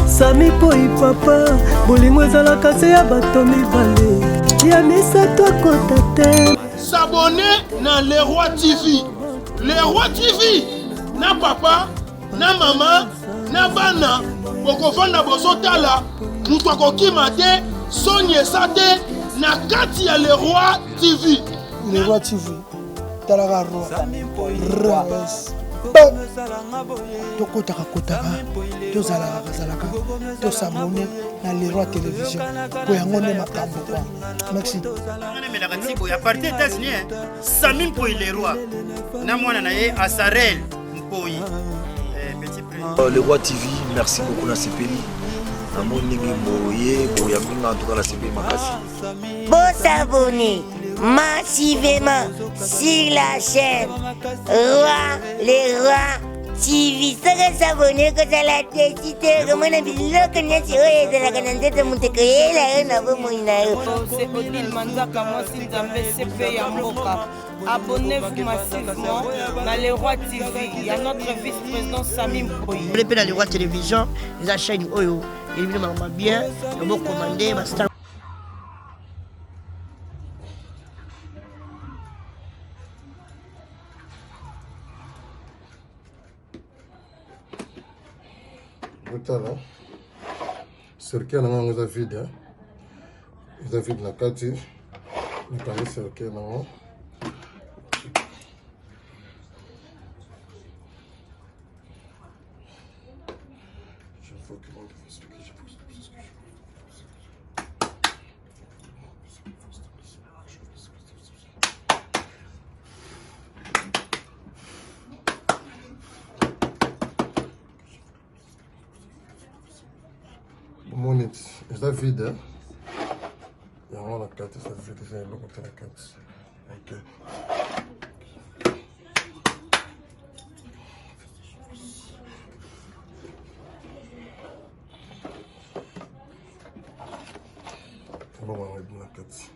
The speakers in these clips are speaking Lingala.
Sami Poi papa bolingo ezalaka se ya bato mibale ya misato akota te. S'abonner na Leroy TV. Leroy TV na papa na mama na bana bokofanda bozotala mutu akokima te sonyesa te na kati ya Leroy TV. Leroy TV talaka roi tokotaka tozalaka tosabone na Leroy télévision po yango nde makambo kwa. Merci. À partir des États-Unis, Sami Poi Leroy na mwana na ye Asarel Poi. Leroy TV, merci beaucoup na sepeli. Amoningi boye boya minga en tout cas la sepeli makasi. Bon s'abonner massivement sur la chaîne Roi Leroy TV. Saka s'abonner que ça la tête comme on a dit là que n'est pas de la canette de Montecrier là on a vu mon inaï. C'est Odile Manzaka moi si Nzambe CP Yamboka. Abonnez-vous massivement dans Leroy TV. Il y a notre vice-président Sami Poi. Vous pouvez dans Leroy Télévision, les chaîne Oyo. Évidemment bien, on va commander basta. Là, circuit na ngo za vide, za vide na kati, ni kama circuit na ngo. Monite, está vida. E agora a cata está vida, já é logo ter a cata. Ok. Vamos lá na cata.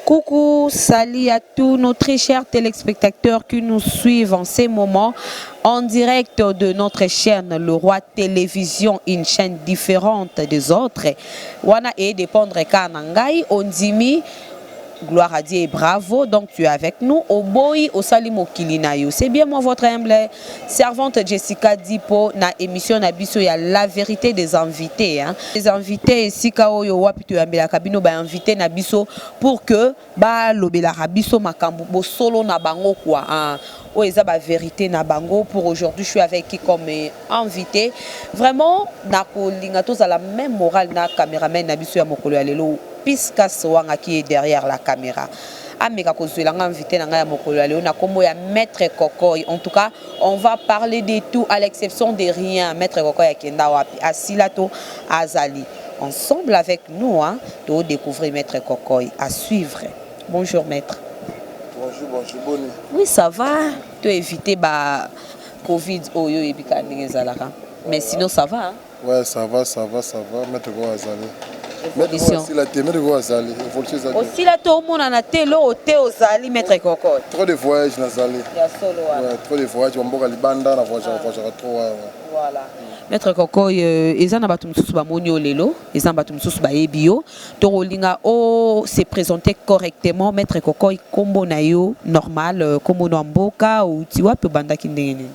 Coucou, salut à tous nos très chers téléspectateurs qui nous suivent en ces moments en direct de notre chaîne Le Roi Télévision, une chaîne différente des autres. Wana et dépendre Kanangai, Ondimi. Gloire à Dieu et bravo, donc tu es avec nous au Boy, au Salimo Kilinayo. C'est bien moi votre humble servante Jessica Dipo na émission Nabiso, il y a la vérité des invités. Hein. Les invités, si Kao Wapi tu as la cabine, invité Nabiso pour que ba lobela Rabiso makambo bo solo na bango quoi. Hein. Oh, ils ont la vérité na bango pour aujourd'hui. Je suis avec qui comme invité. Vraiment, na ko lingatos à la même morale na caméraman Nabiso ya mokolo alelo. Puisque Soanga qui est derrière la caméra. Ameka Kozuelanga invité na mokolo alelo na kombo ya Maître Kokoy. En tout cas, on va parler de tout à l'exception de rien. Maître Kokoy akenda wapi Asilato Azali. Ensemble avec nous, hein, de découvrir Maître Kokoy. À suivre. Bonjour Maître. Bonjour, bonne. Oui, ça va. Tu as évité bah Covid oyo et bikaningezalara. Mais sinon ça va. Hein? Ouais, ça va. Maître Kokoy Azali. Évolution. Aussi la témé de Azali. Aussi la tout le monde en a télo au thé aux Ali Maître Kokoy. Trop de voyages na Azali. Il y a solo. Ouais, trop de voyages. On va Libanda na voyage trop. Voilà. Maître Kokoy, ezana batum susu ba monio lelo, ezana batum susu ba ebio, to rolinga o se présenter correctement Maître Kokoy kombo na yo normal kombo no mboka ou tiwa pe banda kindengene.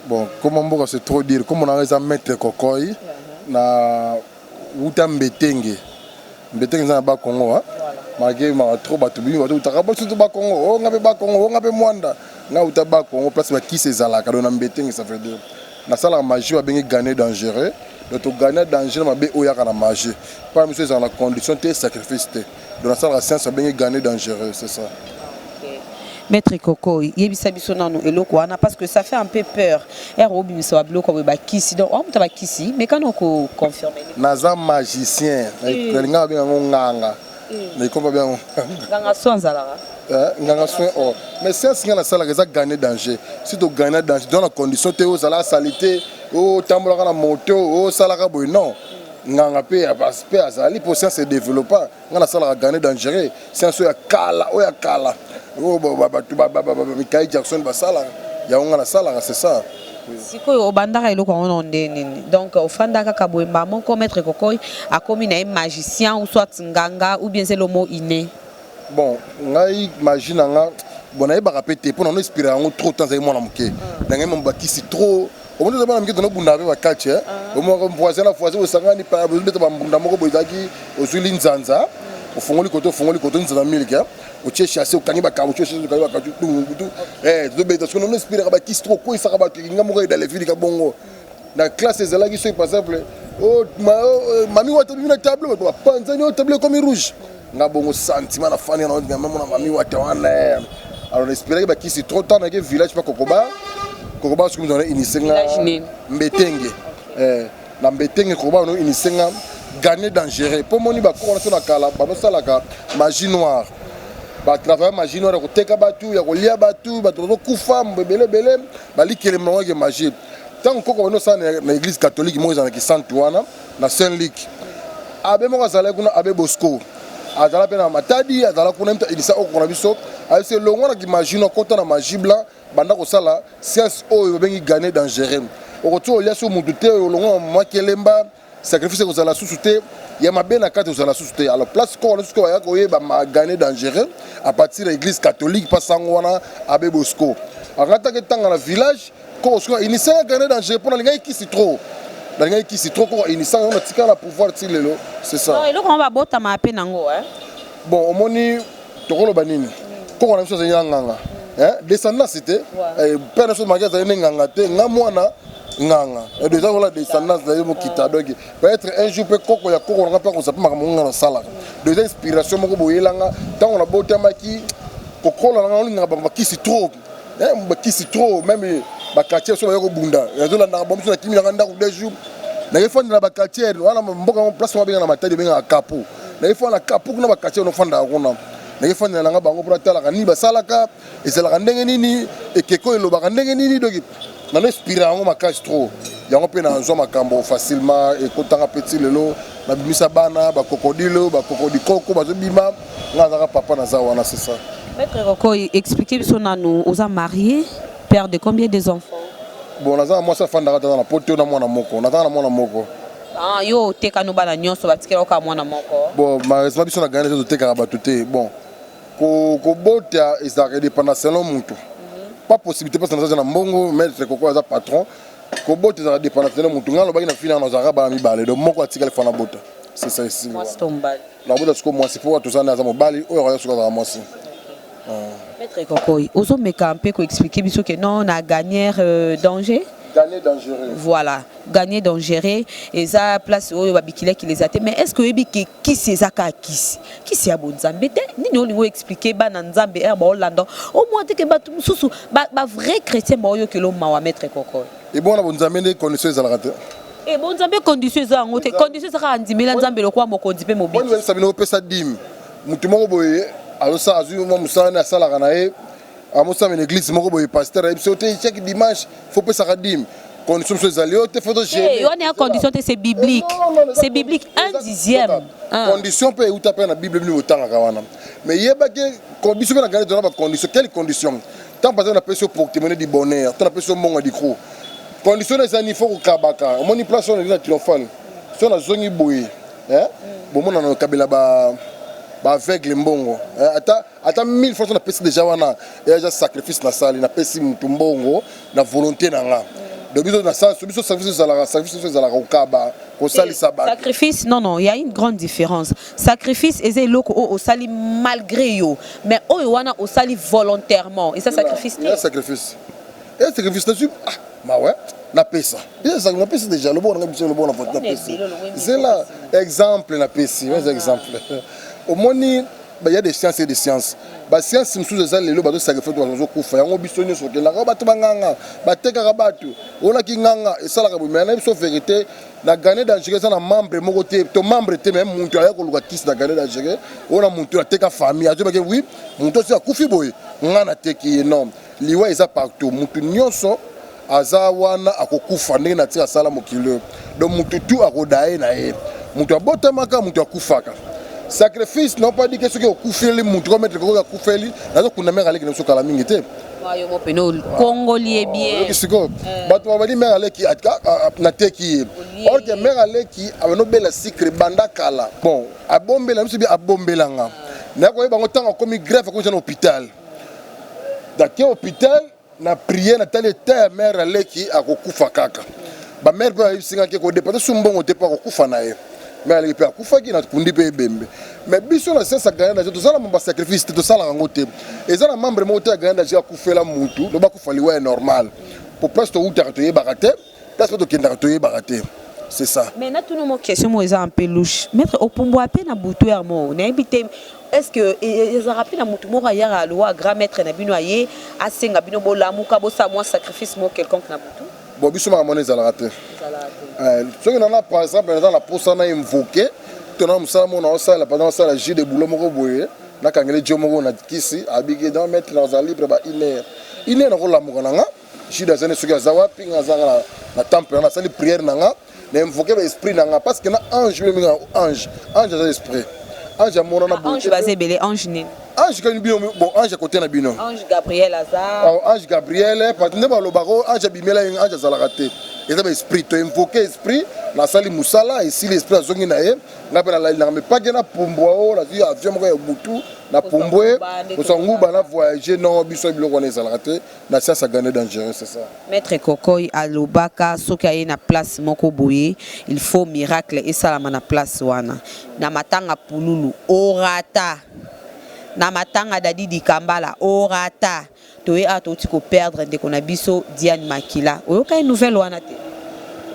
Bon, comme mboka c'est trop dire, comme on a raison Maître Kokoy na uta mbetenge. Mbetenge za ba Congo hein. Malgré ma trop batubi ba utaka ba surtout ba Congo, o ngabe ba Congo, o ngabe Mwanda. Na uta ba Congo place ba ki sezalaka do na mbetenge ça veut dire na sala magie ba bengi gagner dangereux donc gagner dangereux ma be oyaka na magie pas monsieur dans la condition de sacrifice donc na sala science ba bengi gagner dangereux c'est ça. OK. Maître Koko, yebisa biso nanu eloko wana parce que ça fait un peu peur. Obi miso biloko ba kisi donc on t'a kisi mais quand on confirmer. Naza magicien, linga bien nganga. Mais comment bien nganga soin zalaka. Nganga soin oh. Mais c'est ce qu'on a ça la gagner danger. Si tu gagner danger dans la condition tu es la salité, oh tambola na moto, oh salaka boy non. Nganga pe aspect azali pour ça se développer. Ngana ça la gagner danger. C'est un so ya kala, oh ya kala. Oh Michael Jackson basala ya on la sala c'est ça. Sikoyo obandaka eloko on nini. Donc ofandaka kaboemba mon Maître Koko a commis un magicien ou soit nganga ou bien c'est le mot inné. Bon, ngai imagine nga bon na ba répéter pour non inspirer en trop temps avec moi na muke. Na ngai mbaki si trop. Au moins na muke to no bunda avec ba catch hein. Au moins voisin la voisin au sangani pa beto ba bunda moko boizaki ozuli nzanza. Ofongoli koto nzanza milika. O tche chasser o kangi ba kawo tche chasser ba kawo tout. Tu beta parce que non inspirer ba ki trop ko isa ba kinga moko dans les villes ka bongo. Na classe ezala ki so par exemple oh mami wa tabi na table ba panzani o table comme rouge. Nga bongo sentiment na fani na ngama mona mami wate wana alors espérer ba kisi trop temps na ke village pa kokoba ce que nous on initié nga mbetenge na mbetenge kokoba on initié nga gagner dangereux pour moni ba ko na kala ba no sala ka magie noire ba travailler magie noire ko teka batu ya ko lia batu ba to kufa mbebele bele ba likele mo ke magie tant ko no sa na église catholique mo za na ki sainte wana na Saint Luc abe mo ka sala kuna abe Bosco azala pena matadi azala kuna mta ilisa okona biso ayese longo na imagine kota na magie blanc banda ko sala science oyo bengi gagner dangereux okoto olia so mutu te longo makelemba sacrifice ko sala susute ya mabena kate ko sala susute alors place ko na ya ko yeba ma gagner dangereux à partir de l'église catholique pasango wana abe Bosco akata ke tanga na village ko so inisa gagner dangereux pour na linga ki si trop. Dans les qui c'est trop quoi initial on a tika la pouvoir tilelo c'est ça. Non, et donc on va bota ma peine ngo hein. Bon, omoni tokolo banini. Ko on a chose nganga. Hein, descendant c'était père so magaza nganga te ngamwana nganga. Et déjà voilà descendance d'ailleurs mo kita donc peut-être un jour peut koko ya koko ngapa ko sapima ka ngana sala. Deux inspirations moko boyelanga tant on a bota maki kokola nganga ngaba ki c'est trop. Hein, ki c'est trop même ba quartier so yako bunda yazo la ndaka bomso na kimi na ndako des jours na ifandi na ba quartier wana mboka mo place wa benga na matadi benga kapo na ifandi na kapo kuna ba quartier no fanda kuna na ifandi na nga bango pour tala kani ba salaka ezala ndenge nini ekeko elo ba ndenge nini donc na inspire ngo makage trop yango pe na nzo makambo facilement et kotanga petit lelo na bimisa bana ba crocodile ba crocodikoko ba zobima nga papa na za wana c'est ça. Maître Koko expliquer biso nanu oza marié père de combien des enfants? Bon, là, moi, ça fait dans la pote, on a mon amoko. On a mon amoko. Ah, yo, te kanu bana nyonso batikela oka mwana moko. Bon, malheureusement, biso na gagné de te karabatute. Bon, ko bota ezaka dépendant selon mutu. Pas possibilité parce que na mbongo, Maître Koko za patron. Ko bota ezaka dépendant selon mutu. Ngalo baki na fina na zaka ba mi balé. Donc moko atikela fana bota. C'est ça ici. Moi c'est tombal. La bota siko moi c'est pour tout ça na za mobali, o ya siko za moi si. Maître Koko, ozo mekampe ko expliquer biso que non on a gagné danger. Gagner dangereux. Voilà, gagner dangereux et ça place oyo babikile qui les a mais est-ce que ebi qui c'est ça qui c'est abo nzambe te nini olingo expliquer bana nzambe ba Hollande au moins que ba mususu ba vrai chrétien ba oyo kelo mawa Maître Koko. Et bon na nzambe ne conditions za la et bon nzambe conditions za ngote conditions za ka ndimela nzambe lokwa mokonzi pe mobi. Bon nzambe no pesa dim. Mutu moko boye alors ça azu mo musana sala kana e amosa une église moko boye pasteur et chaque dimanche faut pas ça dim condition so zalio te faut gérer on est en condition c'est biblique c'est biblique 1/10 condition peut ou taper na bible ni otanga kawana mais yeba ke condition na garder dans la condition quelle condition tant pas na personne pour témoigner du bonheur tant personne monga di cro condition les ani faut kabaka moni place on est triomphal so na zongi boye hein bon mon na kabela ba avec les mbongo ata 1000 fois on a passé déjà wana et déjà sacrifice na sali na pesi mutumbongo na volonté na nga de biso na sens biso sacrifice za la okaba ko sali sabat sacrifice non il y a une grande différence sacrifice ezé loko au sali malgré yo mais oyo wana au sali volontairement et ça sacrifice il y a sacrifice et sacrifice là ma ouais na pesa bien ça na pesa déjà le bon na biso le bon na pesa c'est là exemple na pesi mais exemple au moni il y a des sciences et des sciences. La science, c'est que les gens qui sacrifient pour kufa. Yango bisonyo soke la rabatu banganga, bateka rabatu. On a qui nganga et ça la rabu. Mais on a une vérité. Na gagné d'Algérie, ça na membre mon côté. Ton membre était même mon toit avec le gars na gagné d'Algérie. On a mon toit teka famille. Je dis oui, mon toit c'est kufi boy. On a teki énorme. Liwa isa partout. Mon toit nyonso azawana akokufa ndenge na tira sala mokilo. Donc mon tout akodae na e. Mon toit botamaka, mon toit kufaka. Sacrifice n'ont pas dit que ce qui est coupé les moutons mettre le coupé les là qu'on a mis à l'équipe de ce qu'à la mingité. Yo mo peno congolais bien. C'est quoi? Bah tu vas dire mais aller qui na te qui. Or que mais aller qui avec nos belles secret banda kala. Bon, à bomber là c'est bien à bomber là nga. Na ko ba ngotanga comme greffe comme dans hôpital. Dans quel hôpital na prier na telle terre mère aller qui a kokufa kaka. Ba mère ba singa ke ko dépasser sumbongo te pas kokufa na ye. Mais elle est pas coupée na kundi pe bembe mais biso na sesa gagner dans tout ça la sacrifice tout ça la ngote et ça la membre mo te gagner dans kufa la mutu do ba kufa liwa normal pour presque ou tartoyer baraté presque to kenda tartoyer baraté c'est ça mais na tout nos question mo eza un peu louche maître opombo ape na butu ya mo na ebité est-ce que ils rappellent na mutu mo ya la loi grand maître na bino aye asenga bino bolamuka bo sa moi sacrifice mo quelconque na butu bon biso ma monnaie za la raté ce que nous avons par exemple dans la poste on a invoqué tout le monde ça on a ça la pendant ça la J de boulot moko boye na kangele jomo na kisi abiki dans mettre dans un libre ba il est dans la mokonanga J de zone suka zawa pinga zanga na temple na sali prière nanga na invoquer l'esprit nanga parce que na ange ange de l'esprit ange mon na ange basé belé ange ni ange quand bino bon ange côté na bino ange Gabriel Azar ange Gabriel parce que ne ba lo ange bimela ange za la raté et ça esprit to invoquer esprit na sali musala et si l'esprit azongi na ye na pena la mais pas gena pombo la vie avion mo ya butu na pombo osangu bana voyager non biso biloko na za raté na ça ça gagner dangereux c'est ça maître Kokoy alobaka soki aye na place moko boye il faut miracle et ça la na place wana na matanga pululu orata na matanga dadi di kambala orata toye atoti ko perdre de konabiso Diane Makila oyoka une nouvelle wana te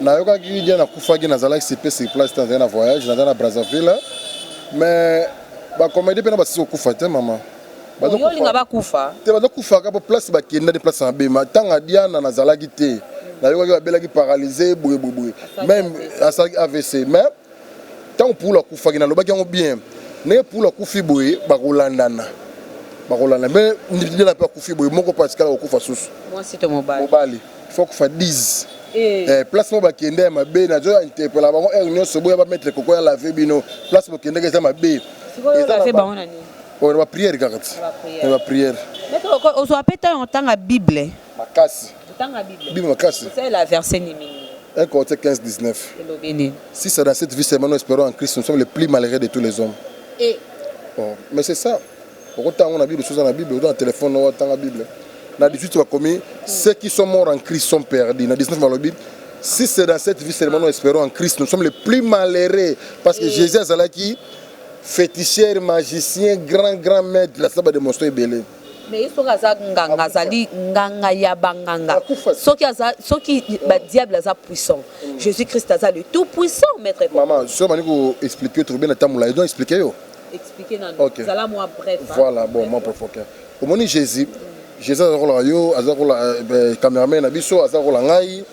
na yoka ki Diane akufaki na zalaki CP sur place dans un voyage dans Brazzaville mais ba comédie pena ba sisi okufa te maman yo linga ba kufa te ba kufa ka place ba kenda de place en bema tanga Diane na zalaki te na yoka ki ba belaki paralysé boue même AVC mais tant pour la kufa ki na lobaki ngo bien ne pour la kufi boue ba kolandana mais il n'a pas coupé beaucoup parce qu'il a coupé sous moi c'est ton mobile il faut qu'on fasse 10 place mo ba kende ma be na jo interpelle ba ngo réunion so boya ba mettre koko ya laver bino place mo kende ke ma be et ça fait ba on ani on va prier regarde on va prier mais on soit péter en temps la bible makasi temps la bible makasi c'est la verset nimi 1 Corinthiens 15-19 si c'est dans cette vie seulement nous espérons en Christ nous sommes les plus malheureux de tous les hommes et mais c'est ça pourquoi on a Bible choses dans la Bible dans le téléphone on a la Bible dans 18 va commis ceux qui sont morts en Christ sont perdus dans 19 va le Bible si c'est dans cette vie seulement nous espérons en Christ nous sommes les plus malheureux parce que Jésus est là qui féticheur magicien grand maître la ça va démontrer belé mais il faut nganga zali nganga ya banganga soki ba diable aza puissant Jésus Christ aza le tout puissant maître maman je vais vous expliquer trop bien la tamula et donc expliquer yo expliquer dans ça moi bref voilà bon moi provoquer au moment Jésus azakola yo azakola cameraman na biso azakola ngai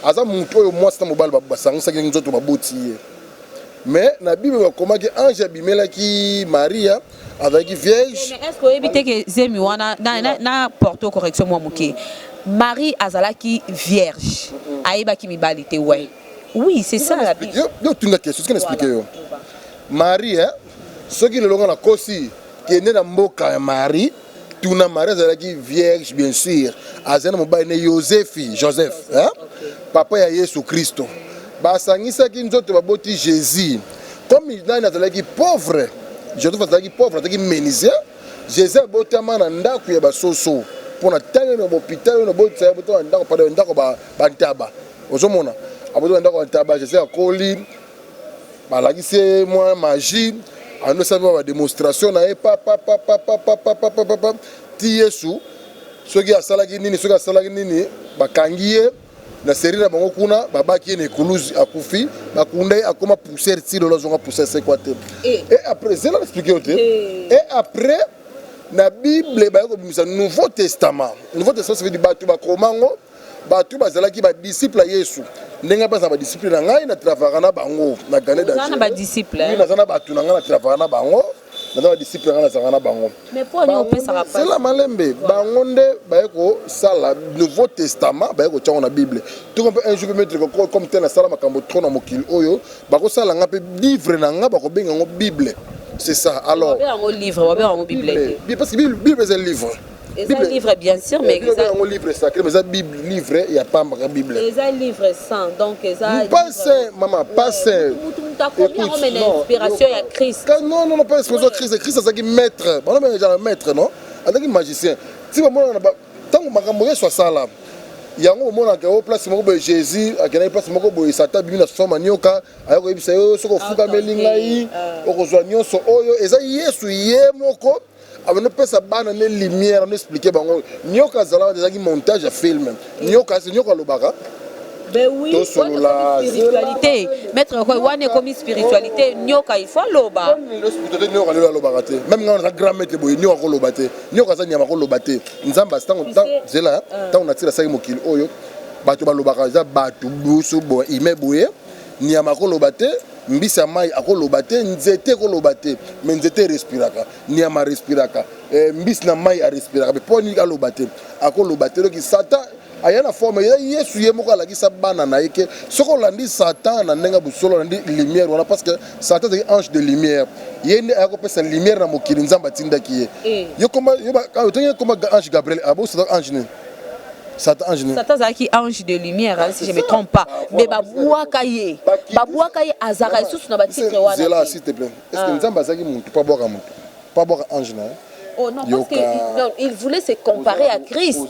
aza mutu oyo mwasi na mobali basangisaki nzoto baboti ye mais na Bible bakomaki ange abimelaki Maria azalaki vierge mais est-ce que éviter que zemi wana na porto correction moi moke Marie azalaki vierge ayebaki mibali te ouais oui c'est ça la Bible yo tunga question ce qu'on expliquer yo Marie ceux qui le longa na kosi qui est né dans mboka ya Marie tuna Marie azalaki vierge bien sûr azana mobali ne Joseph papa ya Yesu Kristo basangisaki nzoto baboti Jésus comme il azalaki pauvre Joseph azalaki pauvre azalaki menuisier Jésus abotama na ndako ya basoso pona tanga na hôpital na botsa boto ndako pa ndako ba ntaba ozomona aboto ndako ba ntaba Jésus akoli balakisi moi magie ando savoir la démonstration na papa ti Yesu soki asalaki nini bakangiye na série na bango kuna babaki ne Koulouse akufi bakunda akoma pousser tilo la zonga pousser c'est quoi et après c'est là expliquer et après na Bible ba ko bimisa Nouveau Testament ça veut dire batu ba komango batu bazalaki ba disciple ya Yesu ndenga ba ba disciple na ngai na travailler na bango na gane da na ba disciple na sana batu na ngai na travailler na bango na disciple na sana bango mais pour nous on ça c'est la malembe bango nde ba ko sala Nouveau Testament ba ko tchana na Bible tout on peut un jour mettre comme tel na sala makambo trop na mokili oyo ba ko sala nga pe livre na nga ba ko benga ngo Bible c'est ça alors on livre on va Bible parce que Bible c'est un livre. C'est un livre bien sûr, mais c'est un livre sacré, mais c'est un Bible livre, il n'y a pas de Bible. C'est un livre saint, donc c'est un. Pas saint, maman, pas saint. Combien on met l'inspiration à Christ? Non, pas l'inspiration à Christ. Christ, c'est un maître. On a déjà un maître, non? Un magicien. Si on a tant que je soit ça là. Il y a un moment où place Jésus, à quelle place où Satan bimina soma nyoka, ayako ibisa yo soko fuka melingai, okozwa nyonso oyo eza Yesu yemoko. Avant de passer bana ne lumière, on expliquer bango. Nyoka zala déjà qui montage à film. Nyoka c'est nyoka lobaka. Ben oui. Spiritualité. Mettre quoi wane comme spiritualité. Nyoka il faut loba. Le spiritualité nyoka le lobaka te. Même quand on a grand maître boy nyoka ko lobate. Nyoka za nyama ko lobate. Nzamba stango zela. Tant on a tiré ça mokili oyo. Bato ba lobaka za bato busu boy ime boye. Nyama ko lobate. Mbisa mai akoloba te nzete koloba te mais nzete respiraka nyama respiraka mbisi na mai a respiraka mais poni aloba te akoloba te donc Satan aya na forme ya Yesu ye moko alakisa bana na yeke soko landi Satan na ndenga busolo landi lumière wana parce que Satan c'est ange de lumière yende akopesa lumière na mokili nzamba tindaki ye yo koma yo ba koma ange Gabriel abo c'est ange ne Satan qui ange de lumière, hein, si je ne me trompe pas. Mais Babouakaye Azara et sous na titre wana. C'est là s'il te plaît. Est-ce que Nzamba zaki muntu pas boire muntu? Pas boire ange na. Oh non, parce qu'il voulait se comparer à Christ.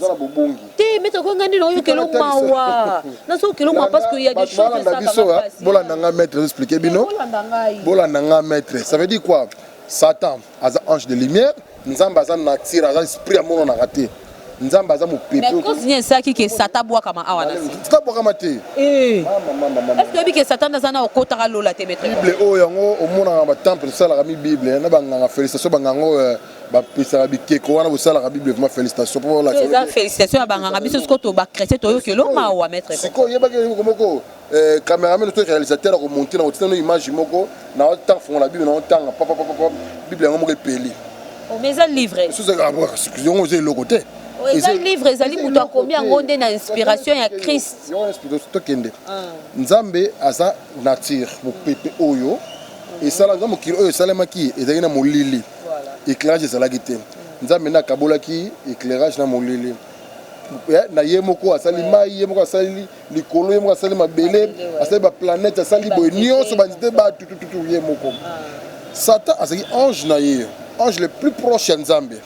Mais tu as dit que l'on mawa. Non, c'est que l'on mawa parce qu'il y a des choses que ça. Bolandanga maître, expliquez bino. Bolandanga maître, ça veut dire quoi? Satan, as ange de lumière, Nzamba za nature, as esprit à mon raté. Nzamba za mopepe. Mais quand c'est ça qui est Satan boit comme awana. Satan boit comme te. Est-ce que Satan dans un okota lola te mettre? Bible o yango o mona ba temple ça la Bible na banga félicitations bangango ba pesa bikeko wana bo sala Bible vraiment félicitations pour la. Félicitations à banga biso ce ko ba chrétien to yo ke lo ma wa mettre. Siko yeba ke komoko cameraman to réalisateur ko monter na otino image moko na temps fond la Bible na temps papa Bible yango moko peli. O mais un livre. Excusez-moi, vous êtes le côté. Eza livre ezali mutu akomi yango nde na inspiration ya Christ. Nzambe aza nature mopepe oyo esala nzambe mokili oyo esalemaki ezalaki na molili éclairage ezalaki te nzambe nde akabolaki éclairage na molili na ye moko asali mai ye moko asali likolo ye moko asali mabele asali baplanète asali boye nyonso banzete batutututu ye moko. Satan azalaki ange na ye ange le plus proche ya nzambe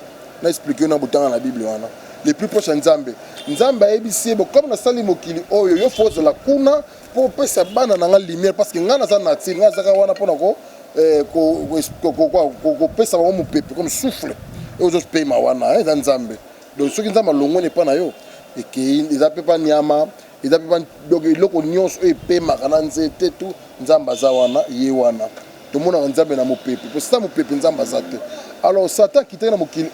na expliqué na botanga na Bible wana les plus proches nzambe nzambe ayebisi bo comme na sali mokili oyo yo fozo la kuna pour pesa bana na nga lumière parce que nga na za nature nga za wana pona ko pesa ba mo pepe comme souffle et aux autres pays ma wana za nzambe donc ce qui nzamba longo ne pas na yo et que ils appellent pas nyama ils appellent pas donc loko nyonso e pe makana nzete tout nzamba za wana ye wana tout monde nzambe na mo pepe pour ça mo pepe nzamba za te. Alors Satan qui était dans mokili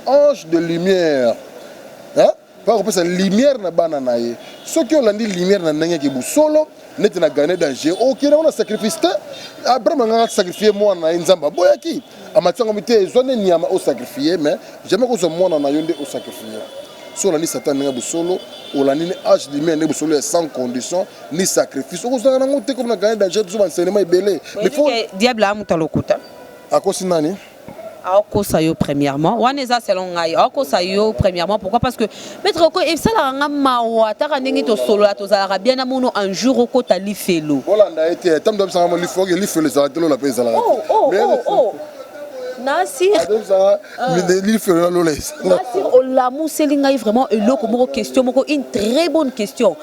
ange de lumière. Hein? Par contre, c'est lumière na bana ye. Ceux qui ont la lumière na ndenge ki busolo, net na gagner danger. OK, on a sacrifié. Après on a sacrifié moi na nzamba. Boyaki. Amatsanga mité zone nyama au sacrifier mais jamais ko zo moi na yonde au sacrifier. So la ni Satan nga busolo, o la ni âge de lumière ne busolo sans condition ni sacrifice. On zo na ngote comme na gagner danger tout enseignement belé. Mais faut diable a mutalokuta. Akosi nani? Aokosayo premièrement waneza selon ngai aokosayo premièrement pourquoi parce que maître ko et ça la ngama taka ndingi to solo la to zala bien na mono un jour ko ta lifelo Bolanda été tam dom sama lifo ke lifelo za telo la pesa la oh Nasir lifelo lo les Nasir olamu selinga vraiment eloko moko question moko une très bonne question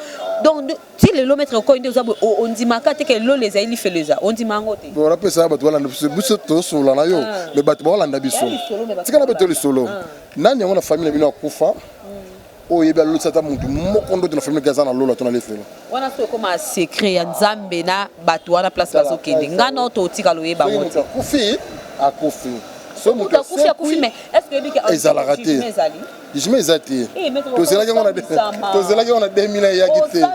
donc si le maître ko inde zabo on dit makate ke lo les aili feleza on dit mangote bon rappel ça ba to la biso to solo na yo mais ba to bolanda biso tika na beto solo nani ngona famille bino akufa oyebi alolisa mutu moko ndoto na famille gaza na lola to na lefelo wana so koma secret ya nzambe na bato wana place bazokende ngana oto otika loyeba moto akufi akufi so mutu akufi mais est-ce que yebiki ezalaka te jime eza te tozelaki yango na 2000 eyaki te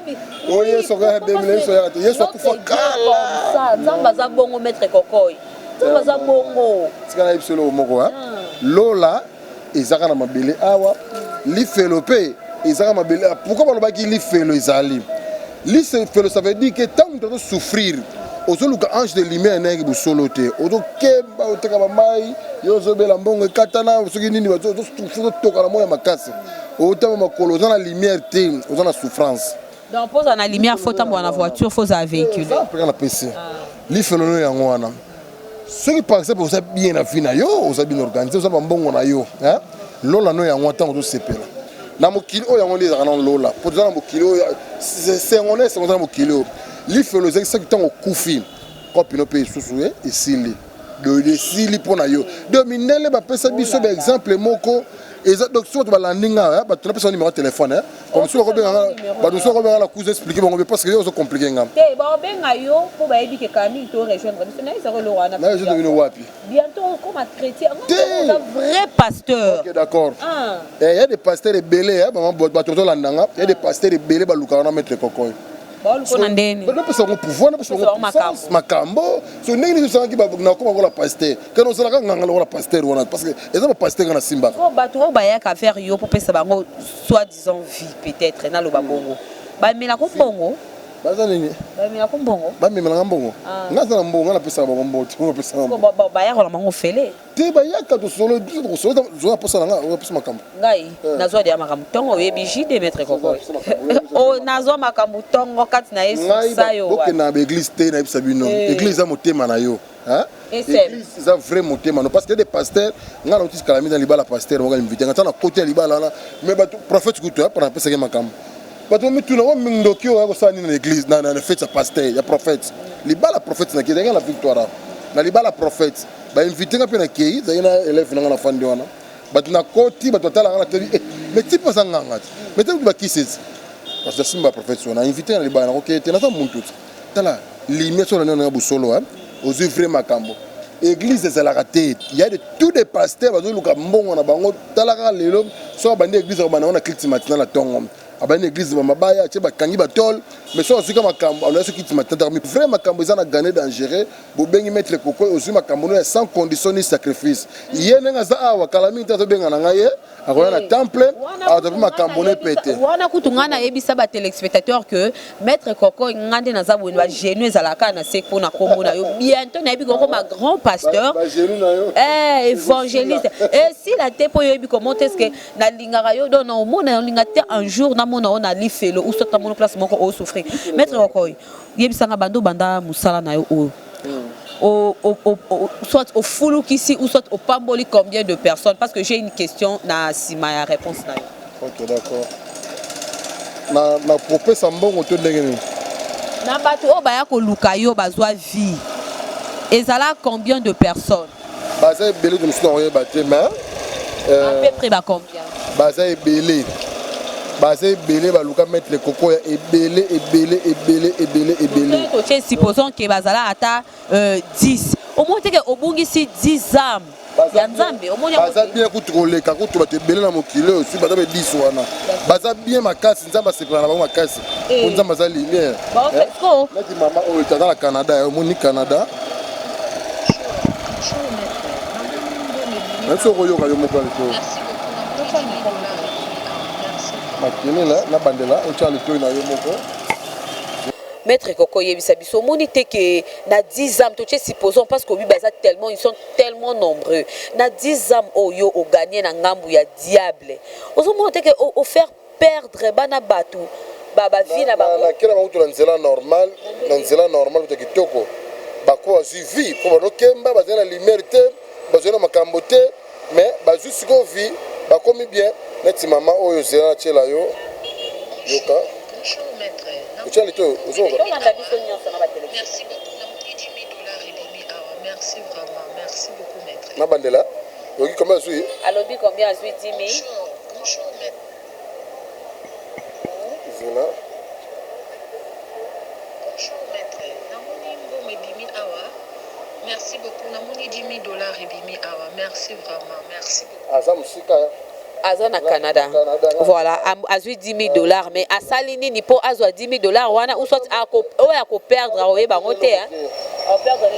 oyo yesu okoya na 2000 yesu oyaka te yesu akufa kala nzambe aza bongo maître kokoy nzambe aza bongo tika na yebiso eloko moko lola ezaka na mabele awa lifelo mpe ezaka mabele pourquoi balobaki lifelo ezali lifelo ça veut dire que tant moto azosouffrir ozoluka ange de lumière ndenge bosolo te ozokemba oteka bamai yo ozobela mbongo ekatana soki nini ozotoka na moya makasi otama makolo oza na lumière te oza na souffrance donc poza na lumière faut tambola na voiture faut za véhicule peka na pc lifelo no yango wana soki par exemple oza bien na vie na yo oza bien organisé oza bambongo na yo lola no yango ntango ozosepela na mokili oyo yango nde ezaka na lola po toza na mokili oyo sengone na mokili oyo lifelo ezaki soki ntango okufi kopino mpe esusu esili esili mpo na yo donc mindele bapesa biso baexemple moko eza donc soki bato balandi nga bato napesa numéro ya telefone bato mosusu bakobengana na cousin explike bango parce que yo ozokomplike nga te baobenga yo mpo bayebi ke kami to rejoindre biso na ezaka eloko wana nayezo bino wapi bientôt comme chrétien un vrai pasteur ok d'accord il y a des pasteurs ebele bato tolandanga il y a des pasteurs ebele balukaka na maître kokoyo bapesa bango pouvoir napesa bango makambo so ndenge nini osangaki nakoma kola paster kana osalaka nganga lokola paster wana parce que eza bapaster nga na simbaka bato oyo bayaka vers yo mpo pesa bango soit disant vie peut-être naloba bongo bamelaka mbongo baza nini bamelaka mbongo bamemelanga mbongo nga aza na mbongo nga napesaka bango mbongo bayaka na bango fele te bayaka tosolo naposa nanga opesa makambo ngai nazwa deya makambo ntongo oyebi jide maître kokoy nazwa makambo ntongo kati na yesu sayo okenda baeglise te nayebisa bino eglise eza motema na yo église eza vrai motema no parce que des pasteurs nga na otisi kalami na libala pasteur moka invité nga tana côté ya libala wana mais bato prophète kutu pana apesaki makambo bato mituna wa mindoki oyo akosala nini na église na fete ya pasteur ya prophète libala prophète na kizanga na victoire na libala prophète bainvite nga mpe na kei zali na élève nanga na fandi wana bato na koti bato batalanga na tebi mais ti pasa nganga ti mais te bakisesi parce que simba prophète wana invité na libala na kokei te naza muntu ti tala limie so na nanga busolo ozwi vrai makambo église ezalaka te ya de tous des pasteurs bazoluka mbongo na bango talaka lelo so bandi église akobana ngo na clique matinal na tongo abani église bamabaya tie bakangi batole mais so ozwika makambo aloya soki clique matinal mais vrai makambo eza na gane dangereux bobengi maître kokoy ozwi makambo no ya sans condition ni sacrifice ye ndenge aza awa kala mingi te azobenga na ngai ye akoya na temple azapi makambo no epete wana kutu ngai nayebisa batelespectateur que maître kokoy ngai nde naza boye bagenu ezalaka na se mpona kombo na yo bientôt nayebi kokoma grand pasteur évangéliste esila te mpo yoyebi comment est ce que nalingaka yo don omona olinga te un jour namona o na lifelo ou soit namona place moko osouffrir maître kokoy yebisanga bando banda mosala na yo oyo soit au fulukisi ou soit au pamboli combien de personnes parce que j'ai une question na sima ya réponse na yo. OK d'accord. Na propesa mbongo to ndenge nini? Na bato o baya ko luka yo bazwa vie. Ezala combien de personnes? Baza ebele de musu na oyeba te mais à peu près ba combien? Baza ebele. Baza ebele baluka mettre kokoya ebele. Supposons que bazala ata 10. Au moins que obungisi 10 âmes. Ya nzambe au moins baza bien kutroleka kutu bato ebele na mokili aussi baza be 10 wana. Baza bien makasi nzambe asepela na bango makasi. Po nzambe aza lumière. Nati mama oyo tata na Canada, omoni Canada. Merci beaucoup moko na bandela ochali to na yo moko maître kokoy yebisa biso moni te que na 10 âmes to supposons parce que baza tellement ils sont tellement nombreux na 10 âmes oyo o gagner na ngambu ya diable ozo moni te que o faire perdre bana batu baba vie na bango na kila bango na nzela normal to kitoko bako azivi pour bakemba bazana liberté bazana makambo te mais bazui siko vie bakomi bien neti mama oyo zela chela yo yoka bonjour maître merci beaucoup merci vraiment merci beaucoup maître na bandela yoki combien azui alobi combien azui 10 000 bonjour maître Zina. Bonjour maître. Namoni Mbome Bimi Awa. Merci beaucoup. Namoni $10 et Bimi Awa. Merci vraiment. Merci beaucoup. Aza musika. Aza na Canada. Voilà, azui $10 mais asali nini po azwa $10 wana ou soit ako perdre oye bango te hein.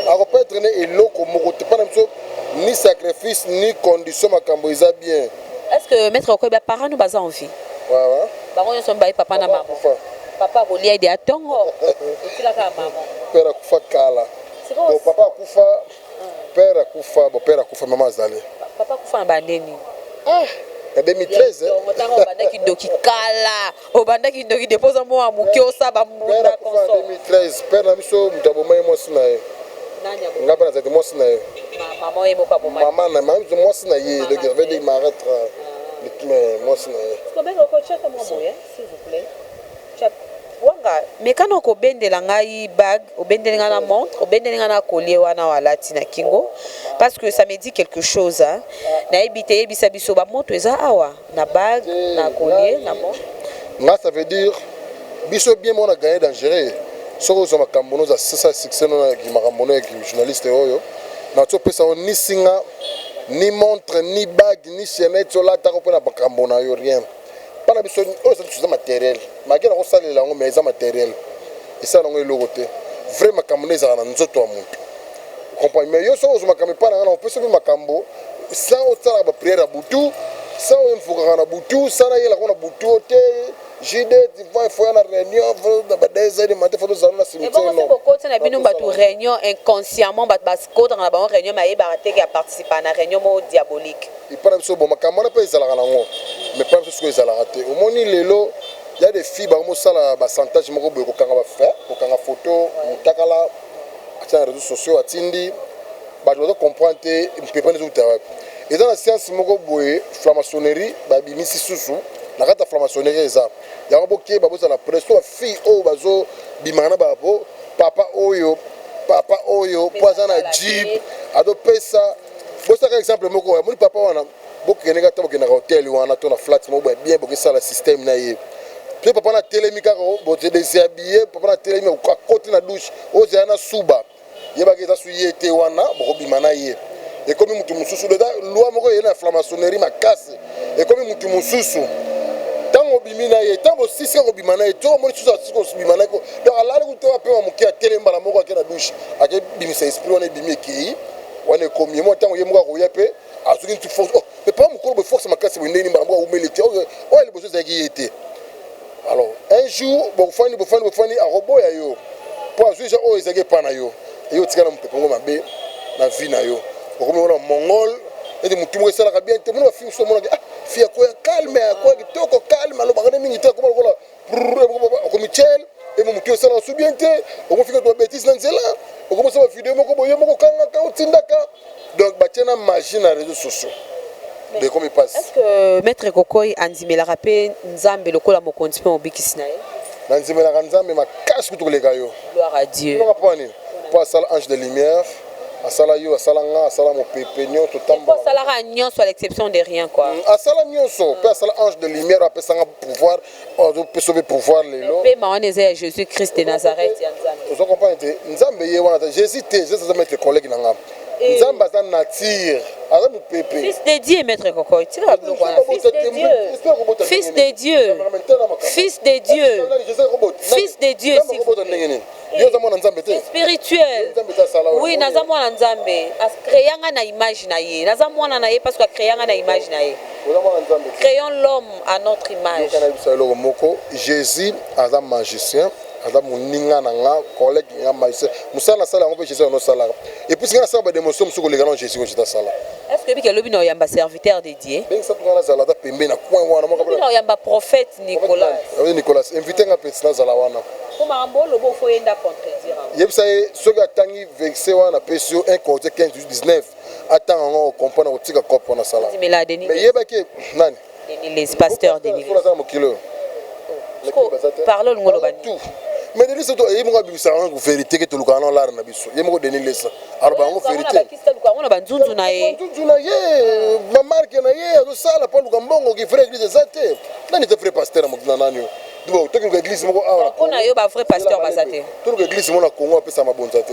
Ako perdre ne eloko moko te pas ni sacrifice ni condition makambo eza bien. Est-ce que maître ko ba parents nous baza en vie? Ouais. Bango nyonso mbaye papa na maman. Papa kolia ide atongo. Utila ka maman. Père akufa kala. Bon papa akufa. Père akufa, bon père akufa maman azali. Papa akufa na bandeni. En 2013 motanga obandaki doki kala obandaki doki dépose moi muki osaba munda konso 2013 père na biso mutaboma emosi na ye nga bana zate mosi na ye maman ye boka boma maman na mama biso mosi na ye donc avait dit m'arrête mais mosi na ye ko benga ko chaka mo boye s'il vous plaît wanga mekano ko bendela ngai bag obendelinga na montre obendelinga na collier wana walati na kingo parce que ça me dit quelque chose hein na ebite ebisa biso ba moto eza awa na bag na collier na montre nga ça veut dire biso bien mon a gagné dangereux soko zo makambo no za ça succès no ki makambo no ki journaliste oyo na to pesa ni singa ni montre ni bag ni chaînette so la ta ko na makambo na yo rien pas la biso oh c'est chose matériel malgré la salle la ngo mais ça matériel et ça ngo eloko te vraiment makambo ne za na nzoto wa muntu comprends mais yo so zo makambo pas na on peut se makambo sans autant la prière à butu sans on faut na butu ça na yela ko na butu te JD tu vois il faut la réunion dans ba des heures matin faut nous na cimetière non et bon c'est na bino batu réunion inconsciemment bat bas ko dans la ba réunion ma yeba te ki participer na réunion mo diabolique il parle so bon makambo na pas ezala na ngo mais pas ce que ezala raté au moni lelo il y a des filles ba mo sala ba santage moko boye ko kanga ba faire ko kanga photo mutakala atia les réseaux sociaux atindi ba doit comprendre te peut pas les autres et dans la science moko boye franc-maçonnerie ba bimisi susu na kata franc-maçonnerie eza ya ko boke ba boza la presto fille o bazo bimana ba bo papa oyo poison na jeep ado pesa bosa ka exemple moko mon papa wana boke nenga to boke na hotel wana to na flat mo bien boke ça le système na ye puis papa na télémika ko bo te déshabiller papa na télémi ko côté na douche o za na suba ye ba ke za su yete wana boko bimana ye et comme mutu mususu de loi moko ye na franc-maçonnerie makase et comme mutu mususu tango bimina ye tango sisi ko bimana ye to mo susu ko bimana ko donc ala ko to ape mo ki atelemba na moko ke na douche ake bimisa esprit wana bimi ki wana komi mo tango ye mo ko yepe azuki tu force mais pas mo ko be force makase bo ndeni mba mo umeli o ele bozo za ki yete alors un jour bo fani a robot ya yo po azuki o ezake pana yo yo tikana mo pepongo mabe na vie na yo ko mo na mongol et mutu mo sala ka bien te mo fi so mo na fia ko calme ko kitoko calme alo bagane mingi te ko ko Michel et mo mutu sala so bien te o ko fika to bêtise na nzela o ko mo sa vidéo mo ko boye mo ko kanga ka utindaka donc ba tena magie na réseaux sociaux de comment il passe. Est-ce que maître Kokoy andimela rapé nzambe lokola mo kontipe mo bikisi na ye na nzimela nzambe makasi kutu koleka yo gloire à Dieu on va prendre pour ça ange de lumière asala yo asala nga asala mo pepenyo to tamba asala ra nyonso à l'exception de rien quoi asala nyonso pe asala ange de lumière apesa nga pouvoir peut sauver pouvoir lelo pe maoneze Jésus Christ de Nazareth ya nzambe vous comprenez nzambe ye wana Jésus te je sais mettre collègue na nga nzambe aza nature aza mo pepe fils de Dieu maître Kokoy tu vas bloko wana fils de Dieu fils de Dieu fils de Dieu fils de Dieu spirituel oui naza mwana nzambe créanga na image na ye naza mwana na ye parce que créanga na image na ye créons l'homme à notre image Jésus aza magicien aza moninga na nga collègue nga magicien musala sala ngo pe Jésus no sala et puis nga sala ba démonstration musuko le galon Jésus ko chita sala est-ce que bika lobi na yamba serviteur de Dieu ben ça pour la sala ta pembe na coin wana mo ka yamba prophète Nicolas Nicolas invité nga petit na sala wana comment ambolo bo fo yenda contredire yebisa ye soki atangi verset wana pesi yo 1 Corinthiens 15-19 atanga ngo comprendre kotika kopo na sala mais yebaki nani les pasteurs Denis parlons ngolo bani mais Denis to yemo ko bibisa ngo vérité ke to lukana lar na biso yemo ko Denis lesa alors ba ngo vérité ngona banzunzu na ye ma marque na ye do sala pa lukambongo ki frère église zate nani te frère pasteur mo na nani donc toki ko église moko on a yo ba vrai pasteur bazate toki ko église mona Congo apesa mabonza te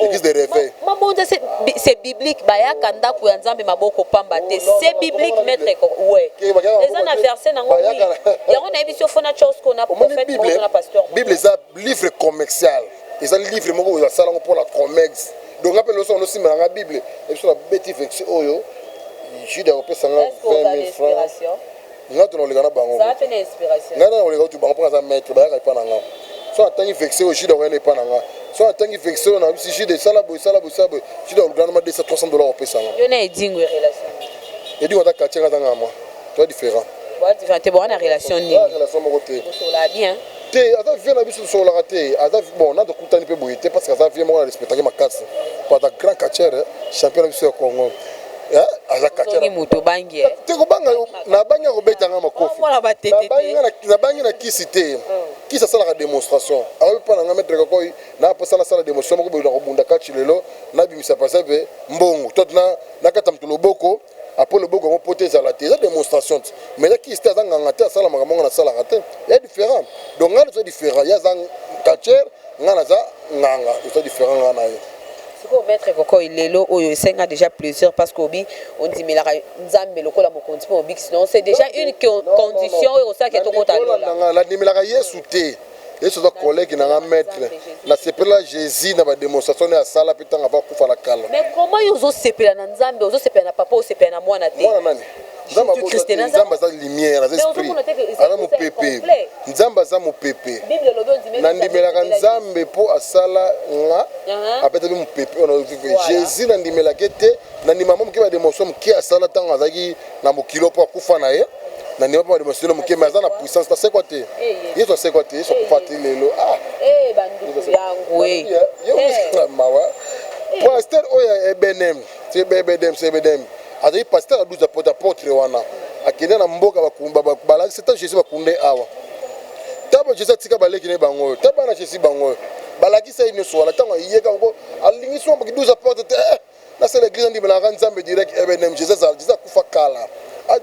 église de réveil mabonza c'est biblique baya kanda ku ya nzambe maboko pamba te c'est biblique maître ouais les ana verset nango oui ya on a biso fona chose qu'on a prophète na pasteur bible ça livre commercial ils ont livre moko za sala pour la commerce donc appelle le son aussi mais la bible et sur la bêtise vexé oyo Jude a repris 20 000 francs. Nous avons les gars bango. Ça a fait une inspiration. Nous avons les gars tu bango pour un maître, bah il pas nanga. Soit tant qu'il vexé au Jude on est pas nanga. Soit tant qu'il vexé on a si Jude salabo. Jude on gagne $200 $300 au pesa. Yo na edingo relation. Et dit on a katia nganga moi. Toi différent. Ouais différent te bon na relation ni. Relation mo côté. So la bien. Te ata vient na biso sur la raté. Ata bon na de kutani pe boyete parce que ata vient mo respecter ma casse. Pas de grand catcher champion du Congo. Azakati muto bangi te ko banga na banga ko betanga makofi na bangi na kisite kisa sala ka démonstration ayo pa na mettre ko koy na pa sala démonstration ko bula ko bunda ka chilelo na bimisa pasabe mbongo tot na kata mtulo boko après le boko mo poter za la teza démonstration mais la kisite azanga ngata sala makambo na sala kate ya différent donc ngana c'est différent ya zang catcher ngana za nganga c'est différent ngana yo. Pour mettre koko ilelo oyo senga déjà plusieurs parce qu'obi on dit mais la nzambe lokola mo konti po obi sinon c'est déjà une condition au ça qui est au la la nimela yesu te yesu za collègue na maître na sepela Jésus na ba démonstration ya sala pitanga va kufa la kala mais comment yozo sepela na nzambe ozo sepela na papa o sepela na mwana te mwana nani nzamba za lumière za esprit ala mo pepe nzamba za mo pepe na ndimela nzambe po asala nga apete mo pepe on a vivre Jésus na ndimela kete na ndima mo kiba démonstration ki asala tanga zaki na mokilo po akufa na ye na ndima po démonstration mo ki mais na puissance ta c'est quoi te yeso c'est quoi te yeso kupati lelo bandu yangu yo mawa pasteur oya ebenem c'est bedem azali pasteur a 12 apôtres wana akende na mboka bakumba balaki c'est Jésus bakunde awa taba Jésus tika baleki ne bango taba na Jésus bango balaki sa ine so wala tango yeka ngo alingi so mbaki 12 apôtres na c'est l'église ndi bana nzambe direct ebenem Jésus kufa kala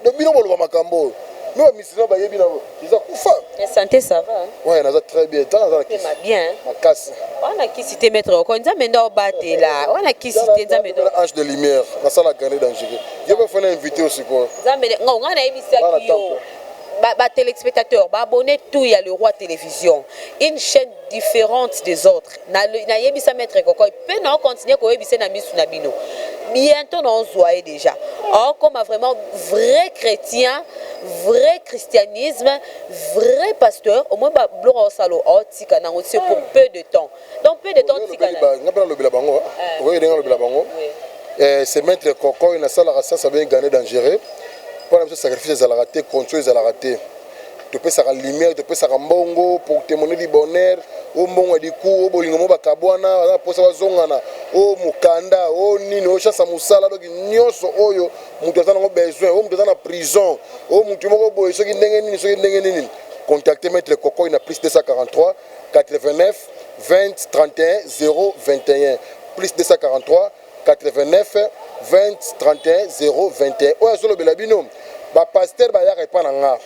de bino bolo makambo mais misina ba yebi na Jésus kufa santé ça va ouais na très bien tant na bien makasi on a qui cité maître ko nzambe ndo batela on a qui cité nzambe ndo ange de lumière na sala gagner danger je vais faire inviter aussi quoi nzambe nga na yebisa ki ba téléspectateurs ba abonné tout il y a le roi télévision une chaîne différente des autres na yebisa maître koko peut non continuer ko yebisa na misu na bino bientôt on voit déjà comme vraiment vrai chrétien vrai christianisme vrai pasteur au moins ba bloro salo tika na c'est pour peu de temps donc peu de temps tika na ngapela lobela bango oui denga lobela bango c'est maître koko na sala rasa ça vient gagner dangereux pour le sacrifice à la raté contrôle à la raté tu peux ça la lumière tu peux ça mbongo pour témoigner du bonheur au mbongo du coup au bolingo ba kabwana pour ça bazongana au mukanda au nini au chassa musala donc nyonso oyo mutu azana besoin au mutu azana prison au mutu moko boy soki ndenge nini contacter maître Koko il a plus 243 89 20 31 021 plus 243 89 20 31 021 oyo azolobela bino pasteur bayaka epa na nga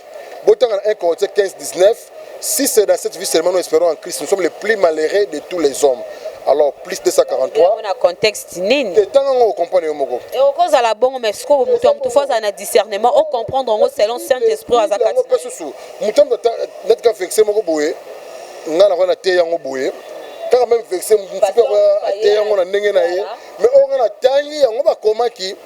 botanga na 1 Corinthiens 15 19 si c'est dans cette vie seulement nous espérons en Christ nous sommes les plus malheureux de tous les hommes alors plus 243 on a contexte nini tanga ngo comprendre yo moko et au cause à la bonne mais ce que mutu fois ça na discernement au comprendre ngo selon Saint-Esprit azakati mutu net ka vexé moko boye nga na kona te yango boye quand même vexé mutu pe te yango na ndenge na ye mais on a tangi yango ba komaki